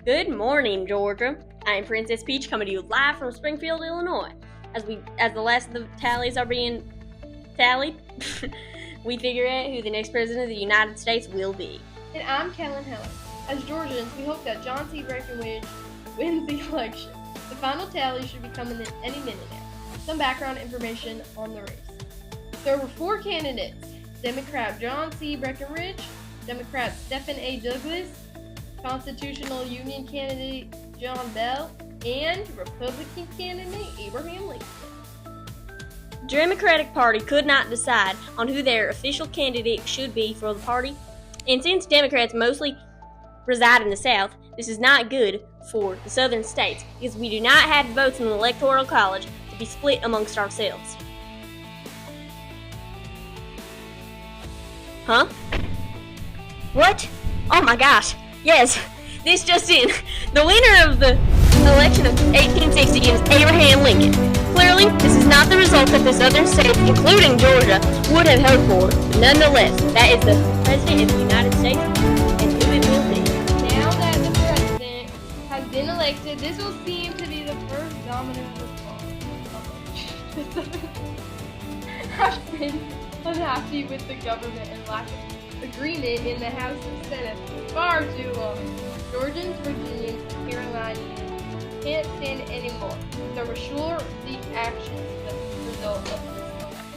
Good morning, Georgia. I'm Princess Peach coming to you live from Springfield, Illinois. As the last of the tallies are being tallied, we figure out who the next president of the United States will be. And I'm Kellen Heller. As Georgians, we hope that John C. Breckinridge wins the election. The final tally should be coming in any minute now. Some background information on the race. There were 4 candidates: Democrat John C. Breckinridge, Democrat Stephen A. Douglas, Constitutional Union candidate John Bell, and Republican candidate Abraham Lincoln. The Democratic Party could not decide on who their official candidate should be for the party, and since Democrats mostly reside in the South, this is not good for the southern states because we do not have votes in the Electoral College to be split amongst ourselves. Huh? What? Oh my gosh. Yes, this just in. The winner of the election of 1860 is Abraham Lincoln. Clearly, this is not the result that the southern states, including Georgia, would have hoped for. But nonetheless, that is the president of the United States, and who it will be. Now that the president has been elected, this will seem to be the first dominant response. I've been unhappy with the government and lack of agreement in the House and Senate for far too long. Georgians, Virginians, and Carolinians can't stand it anymore. So we're sure the actions the result of this election.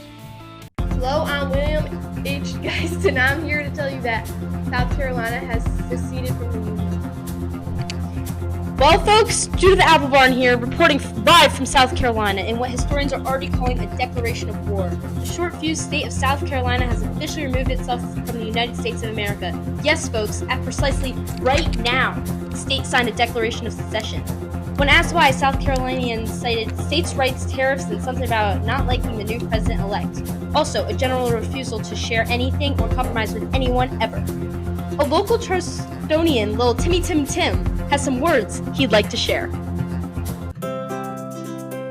Hello, I'm William H. Geist, and I'm here to tell you that South Carolina has seceded from the Union. Well, folks, Judith Applebarn here, reporting live from South Carolina in what historians are already calling a declaration of war. The short-fused state of South Carolina has officially removed itself from the United States of America. Yes, folks, at precisely right now, the state signed a declaration of secession. When asked why, South Carolinians cited states' rights, tariffs, and something about not liking the new president-elect. Also, a general refusal to share anything or compromise with anyone ever. A local Charlestonian, little Timmy Tim Tim, has some words he'd like to share.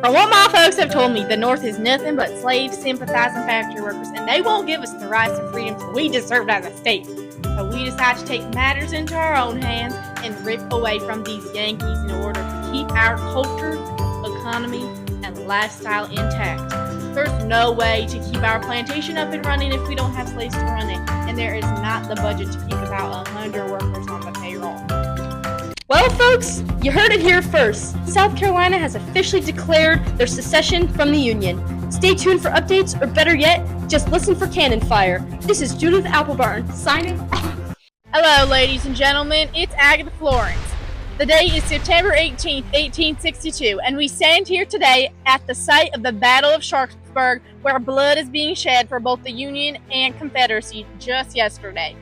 From what my folks have told me, the North is nothing but slaves, sympathizing factory workers, and they won't give us the rights and freedoms we deserve as a state. So we decide to take matters into our own hands and rip away from these Yankees in order to keep our culture, economy, and lifestyle intact. There's no way to keep our plantation up and running if we don't have slaves to run it, and there is not the budget to keep about 100 workers on the payroll. Well, folks, you heard it here first. South Carolina has officially declared their secession from the Union. Stay tuned for updates, or better yet, just listen for cannon fire. This is Judith Applebarn, signing off. Hello, ladies and gentlemen, it's Agatha Florence. The day is September 18th, 1862, and we stand here today at the site of the Battle of Sharpsburg, where blood is being shed for both the Union and Confederacy just yesterday.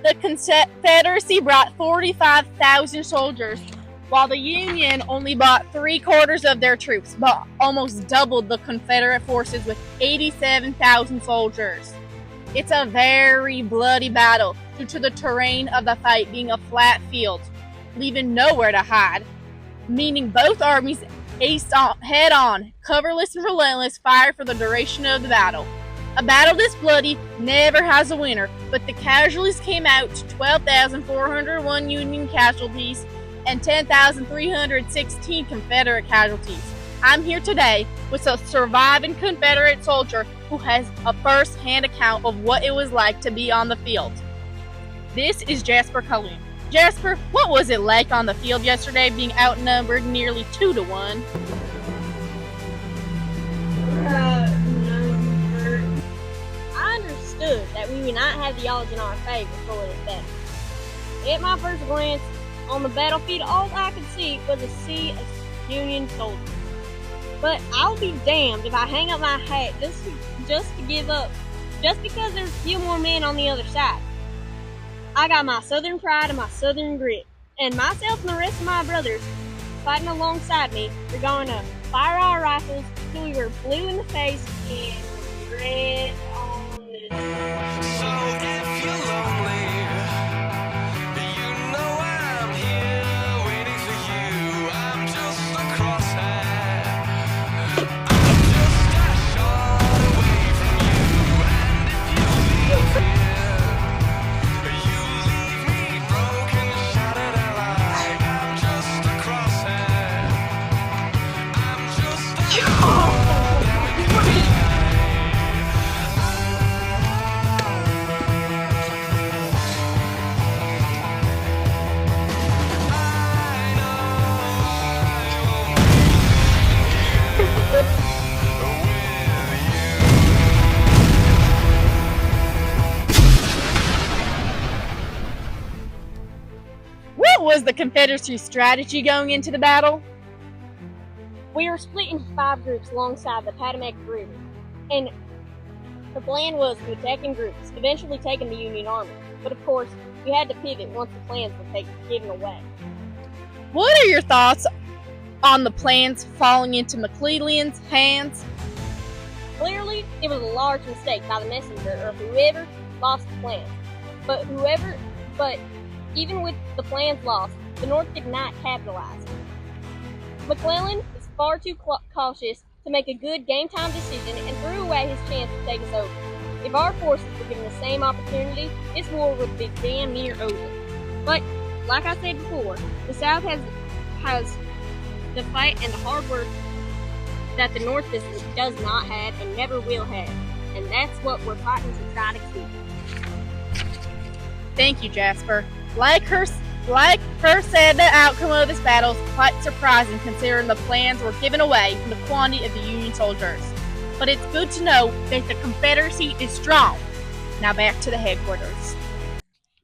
The Confederacy brought 45,000 soldiers, while the Union only brought 3/4 of their troops, but almost doubled the Confederate forces with 87,000 soldiers. It's a very bloody battle due to the terrain of the fight being a flat field, leaving nowhere to hide, meaning both armies aced head-on, coverless and relentless fire for the duration of the battle. A battle this bloody never has a winner, but the casualties came out to 12,401 Union casualties and 10,316 Confederate casualties. I'm here today with a surviving Confederate soldier who has a first-hand account of what it was like to be on the field. This is Jasper Calhoun. Jasper, what was it like on the field yesterday, being outnumbered nearly 2-1? I understood that we would not have the odds in our favor for this battle. At my first glance on the battlefield, all I could see was a sea of Union soldiers. But I'll be damned if I hang up my hat just to give up, just because there's a few more men on the other side. I got my southern pride and my southern grit, and myself and the rest of my brothers fighting alongside me, we're going to fire our rifles till we were blue in the face and red on the... So if you're lonely, you know I'm here waiting for you. I'm just a crosshair. I'm just a shot away from you. And if you leave here, you leave me broken, shattered alive. I'm What was the Confederacy strategy going into the battle? We were split into 5 groups alongside the Potomac River, and the plan was to attack in groups, eventually taking the Union Army. But of course, we had to pivot once the plans were given away. What are your thoughts on the plans falling into McClellan's hands? Clearly, it was a large mistake by the messenger or whoever lost the plans. But even with the plans lost, the North did not capitalize. McClellan is far too cautious to make a good game-time decision and threw away his chance to take us over. If our forces were given the same opportunity, this war would be damn near over. But, like I said before, the South has the fight and the hard work that the North does not have and never will have. And that's what we're fighting to try to keep. Thank you, Jasper. Like her said, the outcome of this battle is quite surprising considering the plans were given away from the quantity of the Union soldiers. But it's good to know that the Confederacy is strong. Now back to the headquarters.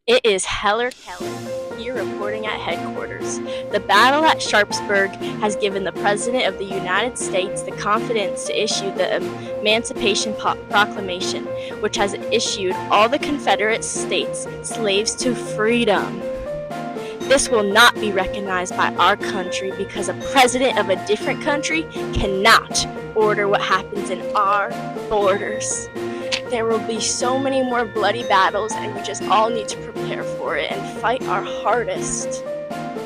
It is Heller Keller here reporting at headquarters. The battle at Sharpsburg has given the President of the United States the confidence to issue the Emancipation Proclamation, which has issued all the Confederate states slaves to freedom. This will not be recognized by our country because a president of a different country cannot order what happens in our borders. There will be so many more bloody battles, and we just all need to prepare for it and fight our hardest.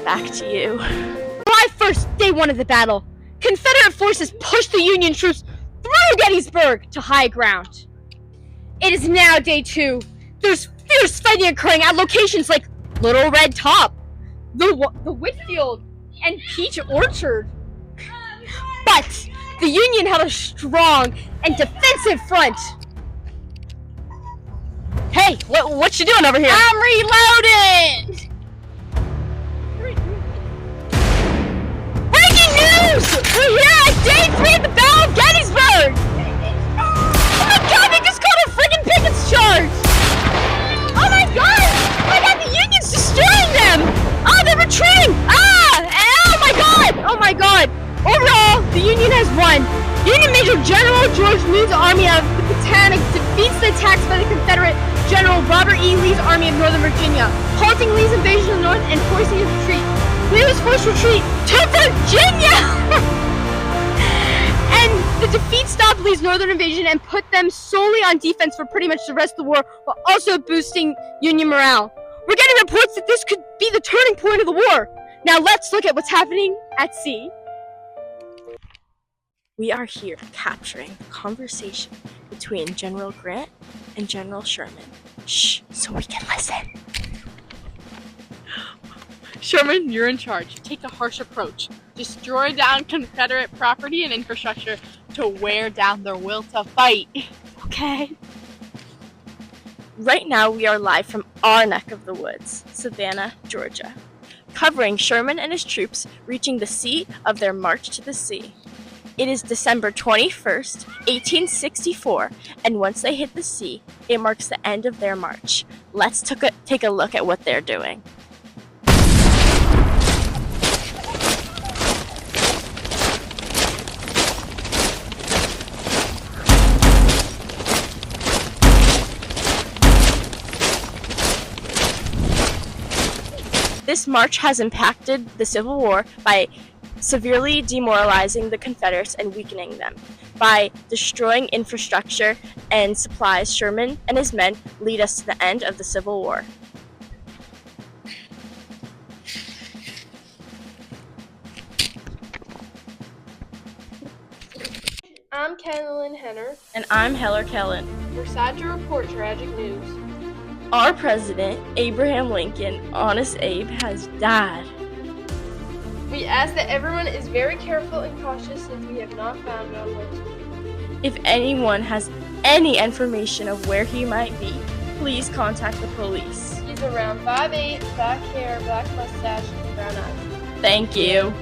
Back to you. July 1st, day 1 of the battle. Confederate forces pushed the Union troops through Gettysburg to high ground. It is now day 2. There's fierce fighting occurring at locations like Little Red Top, the Whitfield, and Peach Orchard. But the Union held a strong and defensive front. Hey, what you doing over here? I'm reloading! Breaking news! We're here at day 3 of the Battle of Gettysburg! Oh my god, they just called a friggin' Pickett's charge! Oh my god! Oh my god, the Union's destroying them! Oh, they're retreating! Oh my god! Oh my god! Overall, the Union has won. Union Major General George Meade's Army of the Potomac defeats the attacks by the Confederate General Robert E. Lee's Army of Northern Virginia, halting Lee's invasion of the North and forcing his retreat. Lee was forced to retreat to Virginia! And the defeat stopped Lee's northern invasion and put them solely on defense for pretty much the rest of the war, while also boosting Union morale. We're getting reports that this could be the turning point of the war. Now let's look at what's happening at sea. We are here capturing a conversation between General Grant and General Sherman. Shh, so we can listen. Sherman, you're in charge. Take a harsh approach. Destroy down Confederate property and infrastructure to wear down their will to fight. Okay. Right now we are live from our neck of the woods, Savannah, Georgia, covering Sherman and his troops reaching the seat of their march to the sea. It is December 21st, 1864, and once they hit the sea, it marks the end of their march. Let's take a look at what they're doing. This march has impacted the Civil War by severely demoralizing the Confederates and weakening them. By destroying infrastructure and supplies, Sherman and his men lead us to the end of the Civil War. I'm Kenilyn Henner. And I'm Heller Kellen. We're sad to report tragic news. Our president, Abraham Lincoln, Honest Abe, has died. We ask that everyone is very careful and cautious since we have not found out where to be. If anyone has any information of where he might be, please contact the police. He's around 5'8", black hair, black mustache, and brown eyes. Thank you.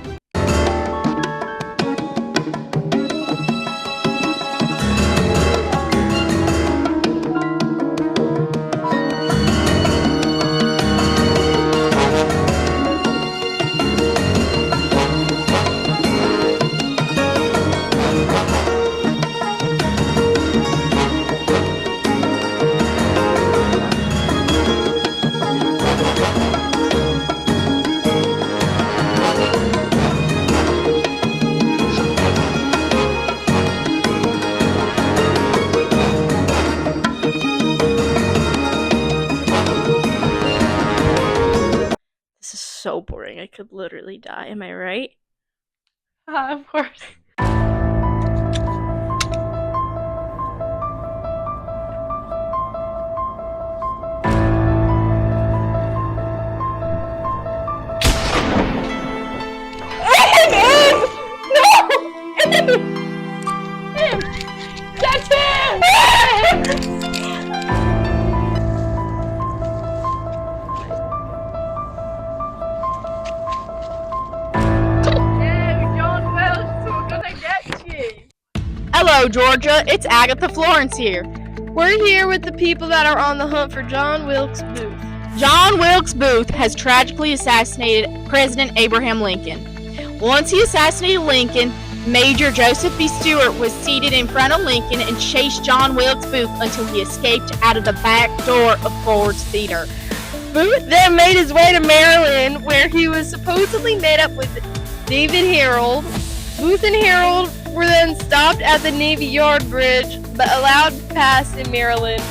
boring. I could literally die. Am I right? Of course. Hello, Georgia. It's Agatha Florence here. We're here with the people that are on the hunt for John Wilkes Booth. John Wilkes Booth has tragically assassinated President Abraham Lincoln. Once he assassinated Lincoln, Major Joseph B. Stewart was seated in front of Lincoln and chased John Wilkes Booth until he escaped out of the back door of Ford's Theater. Booth then made his way to Maryland, where he was supposedly met up with David Harold. Booth and Harold were then stopped at the Navy Yard Bridge, but allowed to pass in Maryland.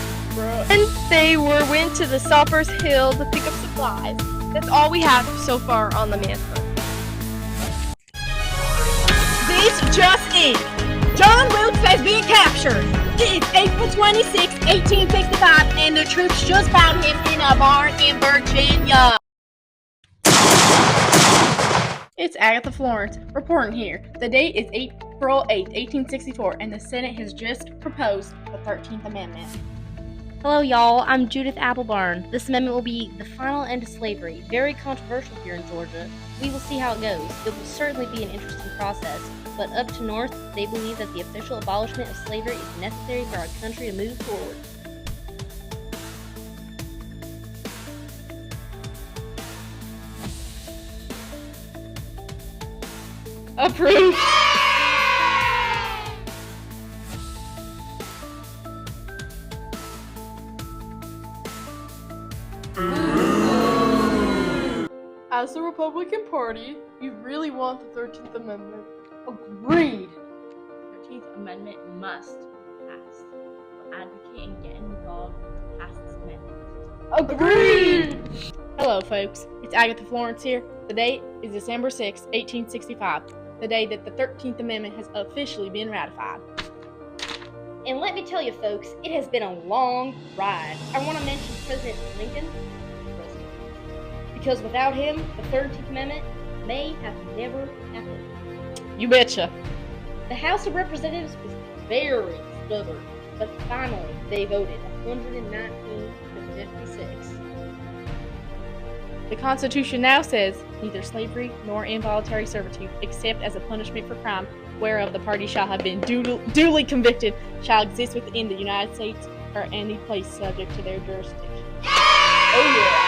And they went to the Sappers Hill to pick up supplies. That's all we have so far on the man hunt. This just in. John Wilkes has been captured. It is April 26, 1865, and the troops just found him in a barn in Virginia. It's Agatha Florence reporting here. The date is April 8, 1864, and the Senate has just proposed the 13th Amendment. Hello, y'all. I'm Judith Applebarn. This amendment will be the final end to slavery. Very controversial here in Georgia. We will see how it goes. It will certainly be an interesting process. But up to north, they believe that the official abolishment of slavery is necessary for our country to move forward. Approved. As the Republican Party, we really want the 13th Amendment. Agreed! 13th Amendment must be passed. We'll advocate and get involved to pass this amendment. Agreed! Hello, folks. It's Agatha Florence here. The date is December 6, 1865, the day that the 13th Amendment has officially been ratified. And let me tell you, folks, it has been a long ride. I want to mention President Lincoln. Because without him, the 13th Amendment may have never happened. You betcha. The House of Representatives was very stubborn, but finally they voted 119 to 56. The Constitution now says neither slavery nor involuntary servitude, except as a punishment for crime whereof the party shall have been duly convicted, shall exist within the United States or any place subject to their jurisdiction. Oh yeah.